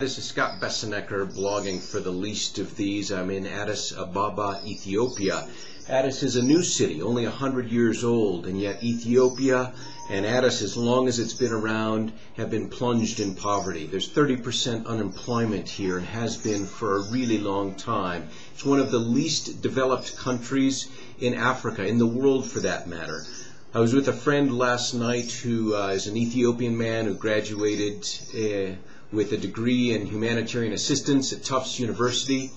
This is Scott Bessenecker blogging for the least of these. I'm in Addis Ababa, Ethiopia. Addis is a new city, only 100 years old, and yet Ethiopia and Addis, as long as it's been around, have been plunged in poverty. There's 30% unemployment here and has been for a really long time. It's one of the least developed countries in Africa, in the world for that matter. I was with a friend last night who is an Ethiopian man who graduated with a degree in humanitarian assistance at Tufts University,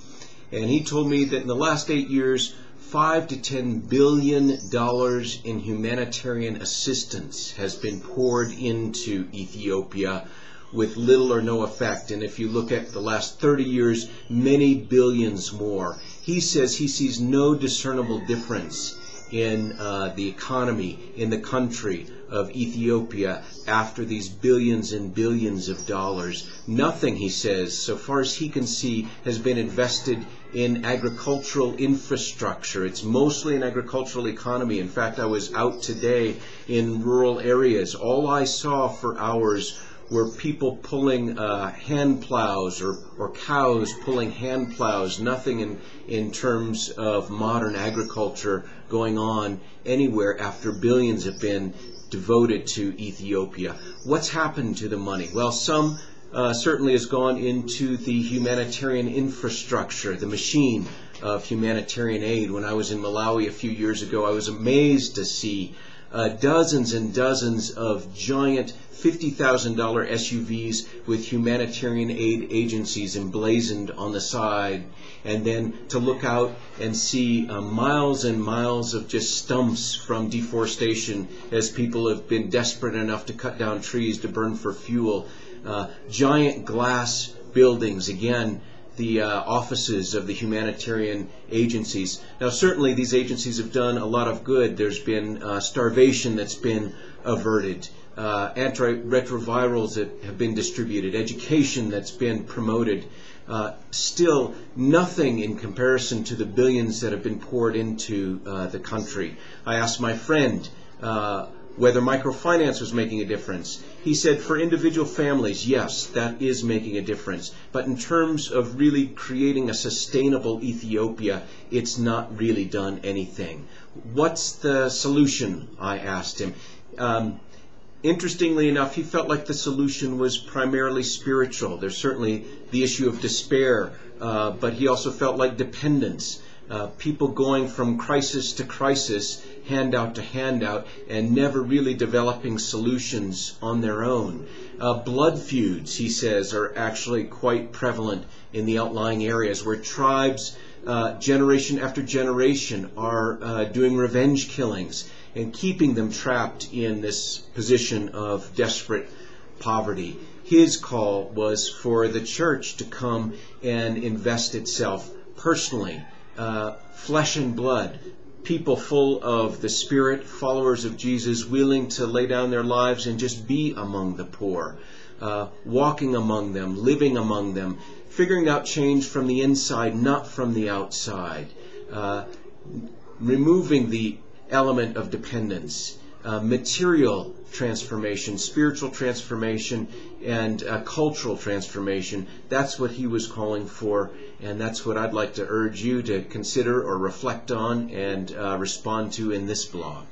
and he told me that in the last 8 years, $5 to $10 billion in humanitarian assistance has been poured into Ethiopia with little or no effect. And if you look at the last 30 years, many billions more. He says he sees no discernible difference in the economy, in the country of Ethiopia after these billions and billions of dollars. Nothing, he says, so far as he can see, has been invested in agricultural infrastructure. It's mostly an agricultural economy. In fact, I was out today in rural areas. All I saw for hours were people pulling hand plows or cows pulling hand plows. Nothing in terms of modern agriculture going on anywhere after billions have been devoted to Ethiopia. What's happened to the money? Well, some certainly has gone into the humanitarian infrastructure, the machine of humanitarian aid. When I was in Malawi a few years ago, I was amazed to see dozens and dozens of giant $50,000 SUVs with humanitarian aid agencies emblazoned on the side, and then to look out and see miles and miles of just stumps from deforestation as people have been desperate enough to cut down trees to burn for fuel. Giant glass buildings, again, the offices of the humanitarian agencies. Now, certainly these agencies have done a lot of good. There's been starvation that's been averted, antiretrovirals that have been distributed, education that's been promoted. Still, nothing in comparison to the billions that have been poured into the country. I asked my friend whether microfinance was making a difference. He said for individual families, yes, that is making a difference. But in terms of really creating a sustainable Ethiopia, it's not really done anything. What's the solution? I asked him. Interestingly enough, he felt like the solution was primarily spiritual. There's certainly the issue of despair, but he also felt like dependence. People going from crisis to crisis, handout to handout, and never really developing solutions on their own. Blood feuds, he says, are actually quite prevalent in the outlying areas where tribes, generation after generation, are doing revenge killings and keeping them trapped in this position of desperate poverty. His call was for the church to come and invest itself personally, flesh and blood, people full of the Spirit, followers of Jesus, willing to lay down their lives and just be among the poor, walking among them, living among them, figuring out change from the inside, not from the outside, removing the element of dependence, material transformation, spiritual transformation, and cultural transformation. That's what he was calling for, and that's what I'd like to urge you to consider or reflect on and respond to in this blog.